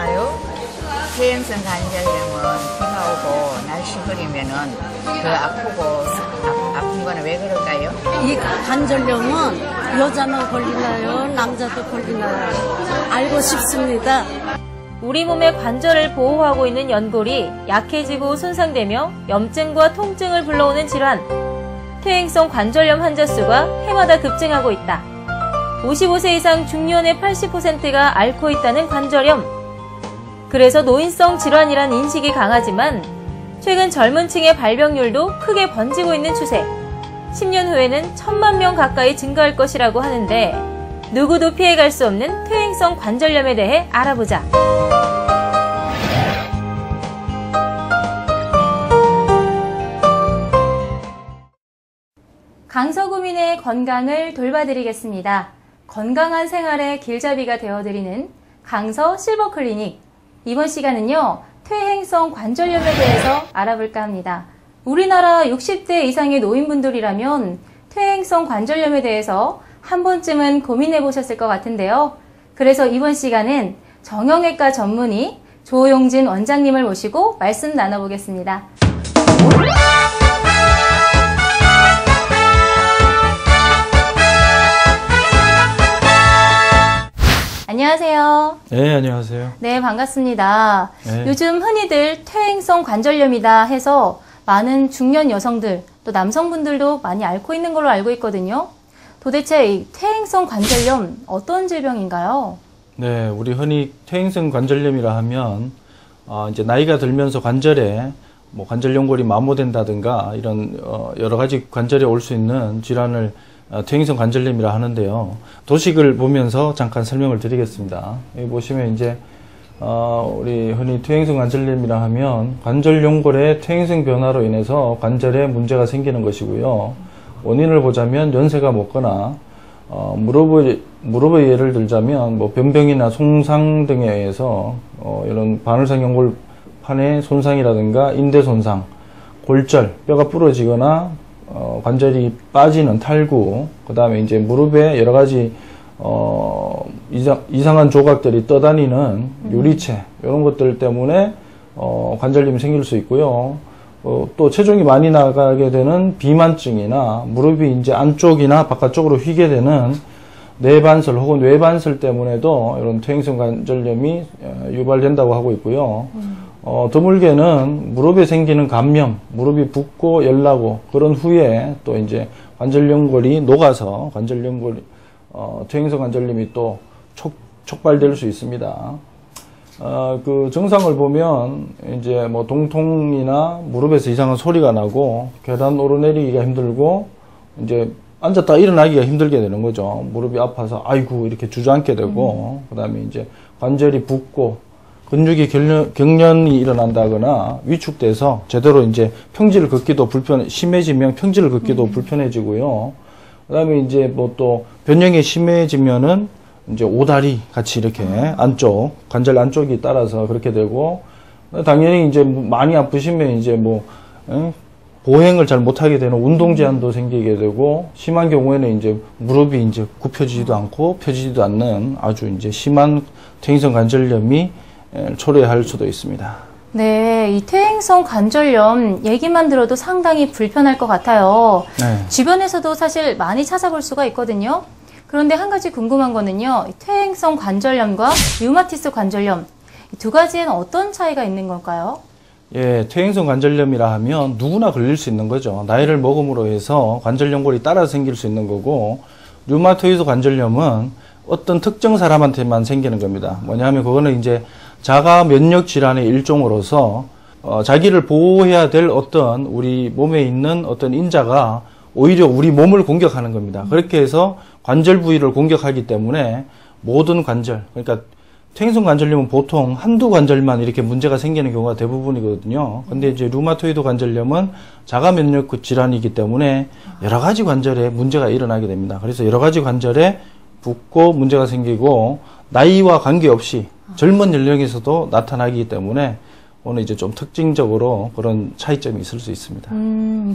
있잖아요. 퇴행성 관절염은 비가 오고 날씨 흐리면은 더 아프고 아픈 거는 왜 그럴까요? 이 관절염은 여자만 걸리나요? 남자도 걸리나요? 알고 싶습니다. 우리 몸의 관절을 보호하고 있는 연골이 약해지고 손상되며 염증과 통증을 불러오는 질환. 퇴행성 관절염 환자 수가 해마다 급증하고 있다. 55세 이상 중년의 80%가 앓고 있다는 관절염. 그래서 노인성 질환이란 인식이 강하지만 최근 젊은 층의 발병률도 크게 번지고 있는 추세. 10년 후에는 1000만 명 가까이 증가할 것이라고 하는데 누구도 피해갈 수 없는 퇴행성 관절염에 대해 알아보자. 강서구민의 건강을 돌봐드리겠습니다. 건강한 생활의 길잡이가 되어드리는 강서 실버클리닉. 이번 시간은요, 퇴행성 관절염에 대해서 알아볼까 합니다. 우리나라 60대 이상의 노인분들이라면 퇴행성 관절염에 대해서 한 번쯤은 고민해 보셨을 것 같은데요. 그래서 이번 시간은 정형외과 전문의 조용진 원장님을 모시고 말씀 나눠보겠습니다. 안녕하세요. 네, 안녕하세요. 네, 반갑습니다. 네. 요즘 흔히들 퇴행성 관절염이다 해서 많은 중년 여성들, 또 남성분들도 많이 앓고 있는 걸로 알고 있거든요. 도대체 이 퇴행성 관절염 어떤 질병인가요? 네, 우리 흔히 퇴행성 관절염이라 하면 이제 나이가 들면서 관절에 관절 연골이 마모된다든가 이런 여러 가지 관절에 올 수 있는 질환을 퇴행성 관절염이라 하는데요. 도식을 보면서 잠깐 설명을 드리겠습니다. 여기 보시면 이제 우리 흔히 퇴행성 관절염이라 하면 관절 연골의 퇴행성 변화로 인해서 관절에 문제가 생기는 것이고요. 원인을 보자면 연세가 먹거나 무릎의 예를 들자면 변병이나 손상 등에 의해서 이런 반월상 연골판의 손상이라든가 인대 손상, 골절, 뼈가 부러지거나 관절이 빠지는 탈구, 그 다음에 이제 무릎에 여러 가지 이상한 조각들이 떠다니는 유리체, 이런 것들 때문에 관절염이 생길 수 있고요. 또 체중이 많이 나가게 되는 비만증이나 무릎이 이제 안쪽이나 바깥쪽으로 휘게 되는 내반설 혹은 외반설 때문에도 이런 퇴행성 관절염이 유발된다고 하고 있고요. 드물게는 무릎에 생기는 감염, 무릎이 붓고 열나고 그런 후에 또 이제 관절 연골이 녹아서 관절 연골 퇴행성 관절염이 또 촉발될 수 있습니다. 그 증상을 보면 이제 동통이나 무릎에서 이상한 소리가 나고 계단 오르내리기가 힘들고 이제 앉았다 일어나기가 힘들게 되는 거죠. 무릎이 아파서 아이고 이렇게 주저앉게 되고 그다음에 이제 관절이 붓고 근육이 경련이 일어난다거나 위축돼서 제대로 이제 평지를 걷기도 심해지면 평지를 걷기도 불편해지고요. 그다음에 이제 또 변형이 심해지면은 이제 오다리 같이 이렇게 안쪽 관절 안쪽이 따라서 그렇게 되고 당연히 이제 많이 아프시면 이제 보행을 잘 못하게 되는 운동 제한도 생기게 되고 심한 경우에는 이제 무릎이 이제 굽혀지지도 않고 펴지지도 않는 아주 이제 심한 퇴행성 관절염이 초래할 수도 있습니다. 네, 이 퇴행성 관절염 얘기만 들어도 상당히 불편할 것 같아요. 네. 주변에서도 사실 많이 찾아볼 수가 있거든요. 그런데 한 가지 궁금한 거는요, 퇴행성 관절염과 류마티스 관절염, 이 두 가지에는 어떤 차이가 있는 걸까요? 예, 퇴행성 관절염이라 하면 누구나 걸릴 수 있는 거죠. 나이를 먹음으로 해서 관절 연골이 따라 생길 수 있는 거고, 류마토이드 관절염은 어떤 특정 사람한테만 생기는 겁니다. 뭐냐면 그거는 이제 자가 면역 질환의 일종으로서 자기를 보호해야 될 어떤 우리 몸에 있는 어떤 인자가 오히려 우리 몸을 공격하는 겁니다. 그렇게 해서 관절 부위를 공격하기 때문에 모든 관절, 그러니까 퇴행성 관절염은 보통 한두 관절만 이렇게 문제가 생기는 경우가 대부분이거든요. 근데 이제 류마토이드 관절염은 자가 면역 질환이기 때문에 여러 가지 관절에 문제가 일어나게 됩니다. 그래서 여러 가지 관절에 붓고 문제가 생기고 나이와 관계없이 젊은 연령에서도 나타나기 때문에 오늘 이제 좀 특징적으로 그런 차이점이 있을 수 있습니다.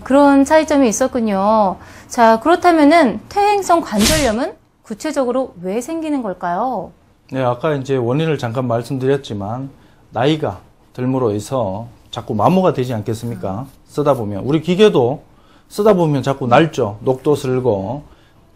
그런 차이점이 있었군요. 자, 그렇다면은 퇴행성 관절염은 구체적으로 왜 생기는 걸까요? 네, 아까 이제 원인을 잠깐 말씀드렸지만 나이가 들므로 해서 자꾸 마모가 되지 않겠습니까? 쓰다 보면 우리 기계도 쓰다 보면 자꾸 낡죠. 녹도 슬고.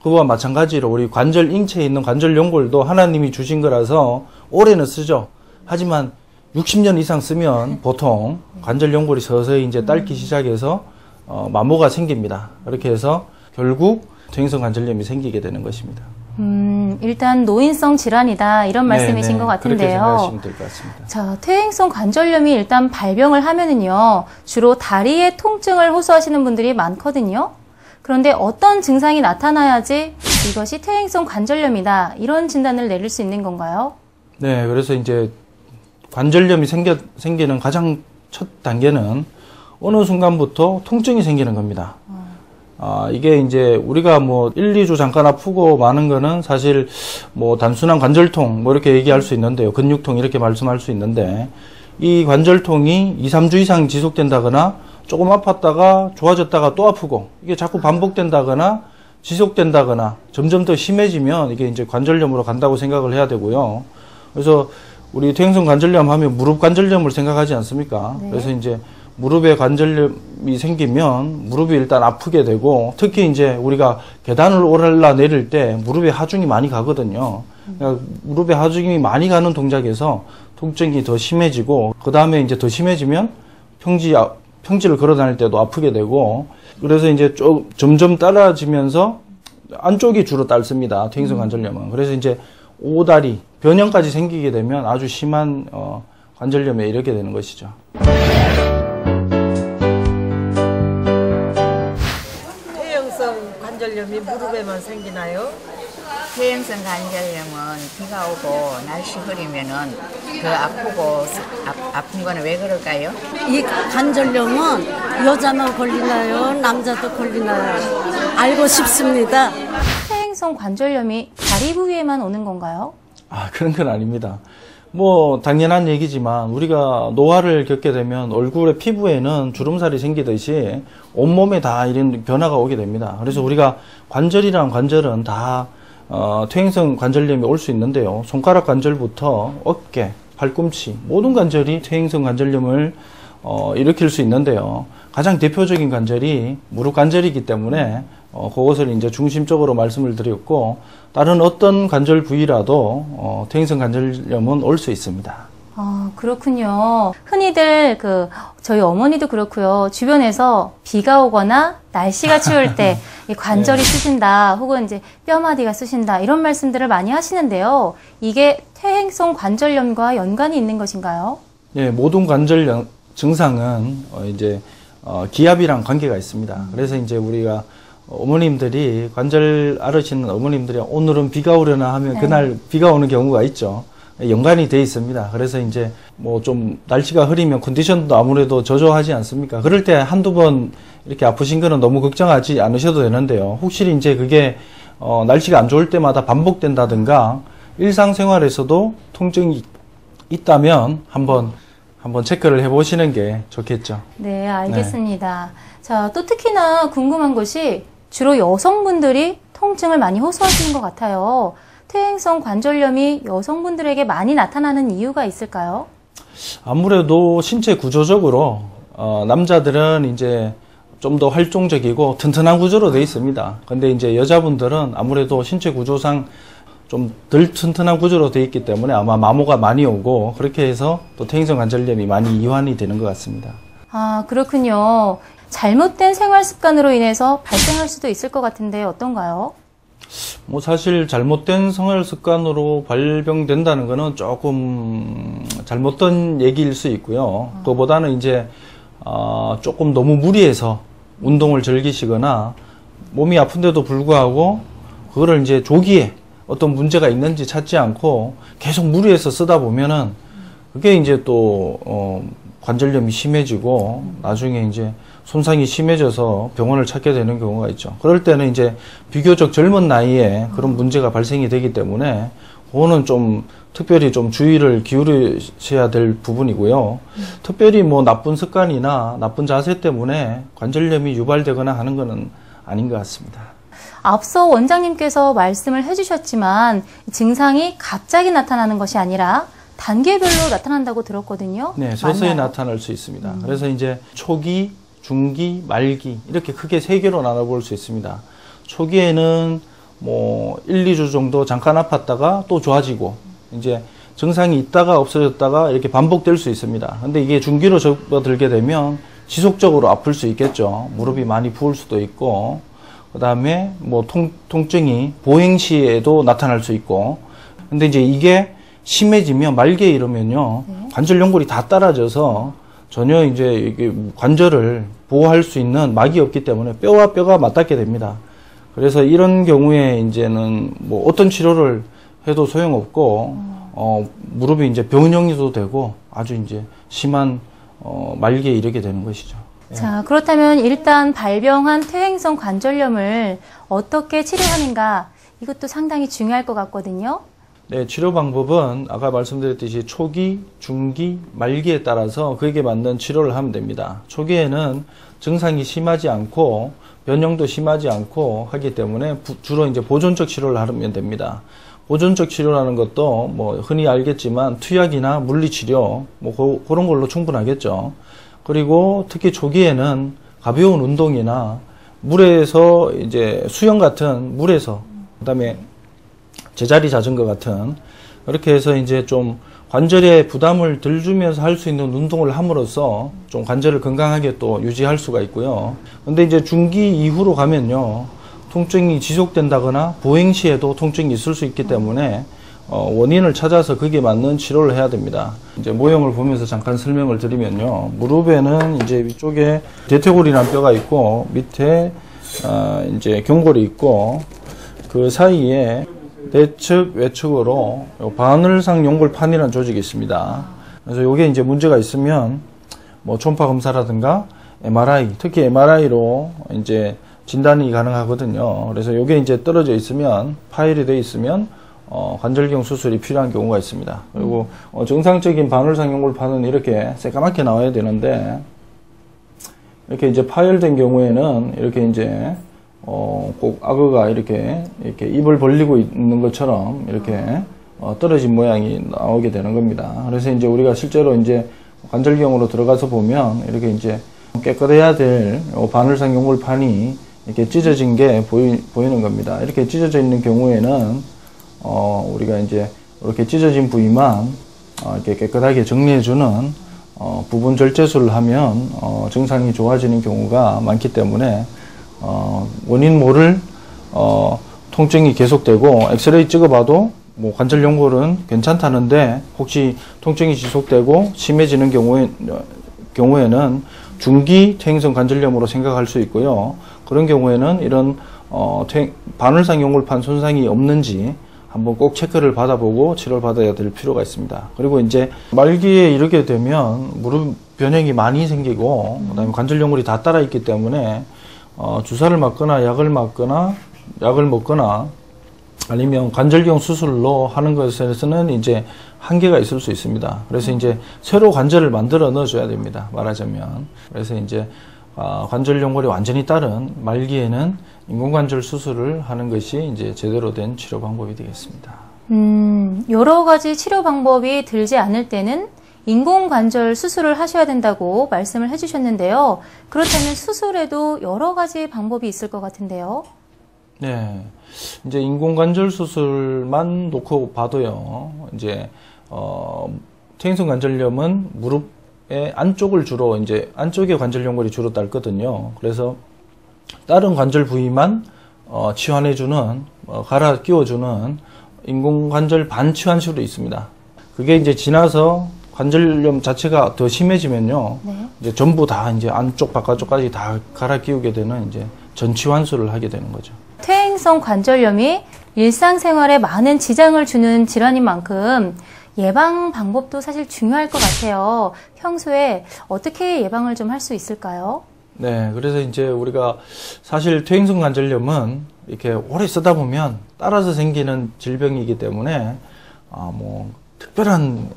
그와 마찬가지로 우리 관절 인체에 있는 관절 연골도 하나님이 주신 거라서 오래는 쓰죠. 하지만 60년 이상 쓰면 보통 관절 연골이 서서히 이제 닳기 시작해서 마모가 생깁니다. 그렇게 해서 결국 퇴행성 관절염이 생기게 되는 것입니다. 일단 노인성 질환이다 이런 말씀이신 것 같은데요. 그렇게 생각하시면 될 것 같습니다. 자, 퇴행성 관절염이 일단 발병을 하면은요, 주로 다리의 통증을 호소하시는 분들이 많거든요. 그런데 어떤 증상이 나타나야지 이것이 퇴행성 관절염이다 이런 진단을 내릴 수 있는 건가요? 네, 그래서 이제 관절염이 생기는 가장 첫 단계는 어느 순간부터 통증이 생기는 겁니다. 이게 이제 우리가 뭐 1, 2주 잠깐 아프고 마는 거는 사실 뭐 단순한 관절통 뭐 이렇게 얘기할 수 있는데요. 근육통 이렇게 말씀할 수 있는데 이 관절통이 2, 3주 이상 지속된다거나 조금 아팠다가 좋아졌다가 또 아프고 이게 자꾸 반복된다거나 지속된다거나 점점 더 심해지면 이게 이제 관절염으로 간다고 생각을 해야 되고요. 그래서 우리 퇴행성 관절염 하면 무릎 관절염을 생각하지 않습니까? 네. 그래서 이제 무릎에 관절염이 생기면 무릎이 일단 아프게 되고 특히 이제 우리가 계단을 올라내릴 때 무릎에 하중이 많이 가거든요. 그러니까 무릎에 하중이 많이 가는 동작에서 통증이 더 심해지고 그 다음에 이제 더 심해지면 평지를 걸어 다닐 때도 아프게 되고 그래서 이제 점점 따라지면서 안쪽이 주로 닳습니다. 퇴행성 관절염은. 그래서 이제 오다리, 변형까지 생기게 되면 아주 심한 관절염에 이르게 되는 것이죠. 퇴행성 관절염이 무릎에만 생기나요? 퇴행성 관절염은 비가 오고 날씨 흐리면은 더 아프고 아픈 거는 왜 그럴까요? 이 관절염은 여자만 걸리나요? 남자도 걸리나요? 알고 싶습니다. 퇴행성 관절염이 다리 부위에만 오는 건가요? 그런 건 아닙니다. 뭐 당연한 얘기지만 우리가 노화를 겪게 되면 얼굴의 피부에는 주름살이 생기듯이 온몸에 다 이런 변화가 오게 됩니다. 그래서 우리가 관절이란 관절은 다 퇴행성 관절염이 올 수 있는데요. 손가락 관절부터 어깨, 팔꿈치 모든 관절이 퇴행성 관절염을 일으킬 수 있는데요. 가장 대표적인 관절이 무릎 관절이기 때문에 그것을 이제 중심적으로 말씀을 드렸고 다른 어떤 관절 부위라도 퇴행성 관절염은 올 수 있습니다. 그렇군요. 흔히들 저희 어머니도 그렇고요. 주변에서 비가 오거나 날씨가 추울 때 이 관절이 쑤신다 혹은 이제 뼈마디가 쑤신다 이런 말씀들을 많이 하시는데요. 이게 퇴행성 관절염과 연관이 있는 것인가요? 네, 모든 관절 증상은 이제 기압이랑 관계가 있습니다. 그래서 이제 우리가 어머님들이 관절 앓으시는 어머님들이 오늘은 비가 오려나 하면 그날 비가 오는 경우가 있죠. 연관이 돼 있습니다. 그래서 이제 뭐 좀 날씨가 흐리면 컨디션도 아무래도 저조하지 않습니까? 그럴 때 한두 번 이렇게 아프신 거는 너무 걱정하지 않으셔도 되는데요. 혹시 이제 그게 날씨가 안 좋을 때마다 반복된다든가 일상생활에서도 통증이 있다면 한번 체크를 해보시는 게 좋겠죠. 네, 알겠습니다. 자, 또 특히나 궁금한 것이 주로 여성분들이 통증을 많이 호소하시는 것 같아요. 퇴행성 관절염이 여성분들에게 많이 나타나는 이유가 있을까요? 아무래도 신체 구조적으로 남자들은 이제 좀 더 활동적이고 튼튼한 구조로 되어 있습니다. 근데 이제 여자분들은 아무래도 신체 구조상 좀 덜 튼튼한 구조로 되어 있기 때문에 아마 마모가 많이 오고 그렇게 해서 또 퇴행성 관절염이 많이 이완이 되는 것 같습니다. 그렇군요. 잘못된 생활 습관으로 인해서 발생할 수도 있을 것 같은데 어떤가요? 뭐 사실 잘못된 생활 습관으로 발병된다는 거는 조금 잘못된 얘기일 수 있고요. 그보다는 이제 조금 너무 무리해서 운동을 즐기시거나 몸이 아픈데도 불구하고 그거를 이제 조기에 어떤 문제가 있는지 찾지 않고 계속 무리해서 쓰다 보면은 그게 이제 또 관절염이 심해지고 나중에 이제 손상이 심해져서 병원을 찾게 되는 경우가 있죠. 그럴 때는 이제 비교적 젊은 나이에 그런 문제가 발생이 되기 때문에 그거는 좀 특별히 좀 주의를 기울이셔야 될 부분이고요. 특별히 뭐 나쁜 습관이나 나쁜 자세 때문에 관절염이 유발되거나 하는 것은 아닌 것 같습니다. 앞서 원장님께서 말씀을 해주셨지만 증상이 갑자기 나타나는 것이 아니라 단계별로 나타난다고 들었거든요. 네, 서서히 맞나요? 나타날 수 있습니다. 그래서 이제 초기, 중기, 말기 이렇게 크게 3개로 나눠볼 수 있습니다. 초기에는 뭐 1, 2주 정도 잠깐 아팠다가 또 좋아지고 이제 증상이 있다가 없어졌다가 이렇게 반복될 수 있습니다. 근데 이게 중기로 접어들게 되면 지속적으로 아플 수 있겠죠. 무릎이 많이 부을 수도 있고 그 다음에 뭐 통증이 보행 시에도 나타날 수 있고 근데 이제 이게 심해지면 말기에 이르면요 관절 연골이 다 따라져서 전혀 이제 이게 관절을 보호할 수 있는 막이 없기 때문에 뼈와 뼈가 맞닿게 됩니다. 그래서 이런 경우에 이제는 뭐 어떤 치료를 해도 소용없고 무릎이 이제 병원형이도 되고 아주 이제 심한 말기에 이르게 되는 것이죠. 자, 그렇다면 일단 발병한 퇴행성 관절염을 어떻게 치료하는가 이것도 상당히 중요할 것 같거든요. 네, 치료 방법은 아까 말씀드렸듯이 초기, 중기, 말기에 따라서 그에게 맞는 치료를 하면 됩니다. 초기에는 증상이 심하지 않고 변형도 심하지 않고 하기 때문에 주로 이제 보존적 치료를 하면 됩니다. 보존적 치료라는 것도 뭐 흔히 알겠지만 투약이나 물리치료 뭐 그런 걸로 충분하겠죠. 그리고 특히 초기에는 가벼운 운동이나 물에서 이제 수영 같은 물에서 그다음에 제자리 자전거 같은 이렇게 해서 이제 좀 관절에 부담을 덜 주면서 할 수 있는 운동을 함으로써 좀 관절을 건강하게 또 유지할 수가 있고요. 근데 이제 중기 이후로 가면요. 통증이 지속된다거나 보행 시에도 통증이 있을 수 있기 때문에 원인을 찾아서 거기에 맞는 치료를 해야 됩니다. 이제 모형을 보면서 잠깐 설명을 드리면요. 무릎에는 이제 위쪽에 대퇴골이라는 뼈가 있고 밑에 이제 경골이 있고 그 사이에 내측 외측으로 바늘상 연골판이라는 조직이 있습니다. 그래서 이게 이제 문제가 있으면 뭐 초음파 검사라든가 MRI, 특히 MRI로 이제 진단이 가능하거든요. 그래서 이게 이제 떨어져 있으면 파열이 돼 있으면 관절경 수술이 필요한 경우가 있습니다. 그리고 정상적인 바늘상 연골판은 이렇게 새까맣게 나와야 되는데 이렇게 이제 파열된 경우에는 이렇게 이제 꼭 악어가 이렇게 입을 벌리고 있는 것처럼 이렇게 떨어진 모양이 나오게 되는 겁니다. 그래서 이제 우리가 실제로 이제 관절경으로 들어가서 보면 이렇게 이제 깨끗해야 될 바늘상 연골판이 이렇게 찢어진 게 보이는 겁니다. 이렇게 찢어져 있는 경우에는 우리가 이제 이렇게 찢어진 부위만 이렇게 깨끗하게 정리해주는 부분 절제술을 하면 증상이 좋아지는 경우가 많기 때문에 원인 모를 통증이 계속되고 엑스레이 찍어봐도 뭐 관절 연골은 괜찮다는데 혹시 통증이 지속되고 심해지는 경우에는 중기 퇴행성 관절염으로 생각할 수 있고요. 그런 경우에는 이런 바늘상 연골판 손상이 없는지 한번 꼭 체크를 받아보고 치료를 받아야 될 필요가 있습니다. 그리고 이제 말기에 이르게 되면 무릎 변형이 많이 생기고 그다음에 관절 연골이 다 따라 있기 때문에 주사를 맞거나 약을 먹거나 아니면 관절경 수술로 하는 것에서는 이제 한계가 있을 수 있습니다. 그래서 이제 새로 관절을 만들어 넣어줘야 됩니다. 말하자면. 그래서 이제 관절 연골이 완전히 따른 말기에는 인공관절 수술을 하는 것이 이제 제대로 된 치료 방법이 되겠습니다. 여러 가지 치료 방법이 들지 않을 때는 인공관절 수술을 하셔야 된다고 말씀을 해주셨는데요. 그렇다면 수술에도 여러 가지 방법이 있을 것 같은데요. 네, 이제 인공관절 수술만 놓고 봐도요. 이제 퇴행성 관절염은 무릎의 안쪽을 주로 이제 안쪽의 관절 연골이 주로 닳거든요. 그래서 다른 관절 부위만 치환해주는 갈아 끼워주는 인공관절 반치환술이 있습니다. 그게 이제 지나서 관절염 자체가 더 심해지면요. 네. 이제 전부 다 이제 안쪽 바깥쪽까지 다 갈아 끼우게 되는 이제 전치환술을 하게 되는 거죠. 퇴행성 관절염이 일상생활에 많은 지장을 주는 질환인 만큼 예방 방법도 사실 중요할 것 같아요. 평소에 어떻게 예방을 좀 할 수 있을까요? 네, 그래서 이제 우리가 사실 퇴행성 관절염은 이렇게 오래 쓰다 보면 따라서 생기는 질병이기 때문에 뭐 특별한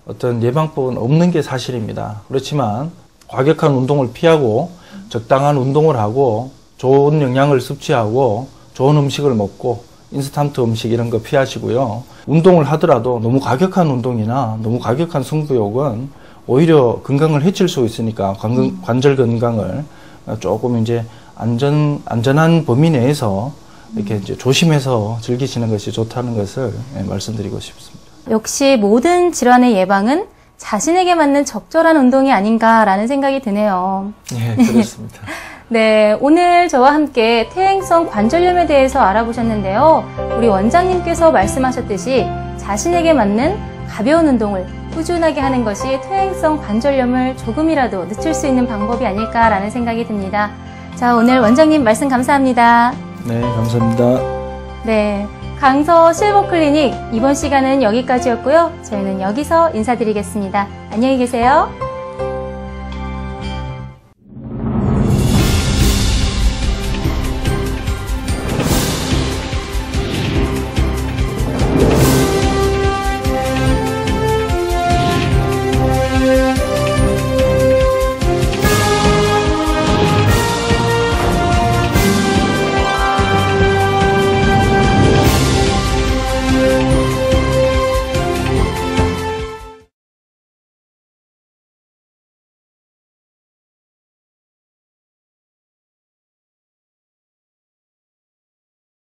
어떤 예방법은 없는 게 사실입니다. 그렇지만 과격한 운동을 피하고 적당한 운동을 하고 좋은 영양을 섭취하고 좋은 음식을 먹고 인스턴트 음식 이런 거 피하시고요. 운동을 하더라도 너무 과격한 운동이나 너무 과격한 승부욕은 오히려 건강을 해칠 수 있으니까 관절 건강을 조금 이제 안전한 범위 내에서 이렇게 이제 조심해서 즐기시는 것이 좋다는 것을 말씀드리고 싶습니다. 역시 모든 질환의 예방은 자신에게 맞는 적절한 운동이 아닌가라는 생각이 드네요. 네, 그렇습니다. 네, 오늘 저와 함께 퇴행성 관절염에 대해서 알아보셨는데요. 우리 원장님께서 말씀하셨듯이 자신에게 맞는 가벼운 운동을 꾸준하게 하는 것이 퇴행성 관절염을 조금이라도 늦출 수 있는 방법이 아닐까라는 생각이 듭니다. 자, 오늘 원장님 말씀 감사합니다. 네, 감사합니다. 네, 강서 실버클리닉 이번 시간은 여기까지였고요. 저희는 여기서 인사드리겠습니다. 안녕히 계세요.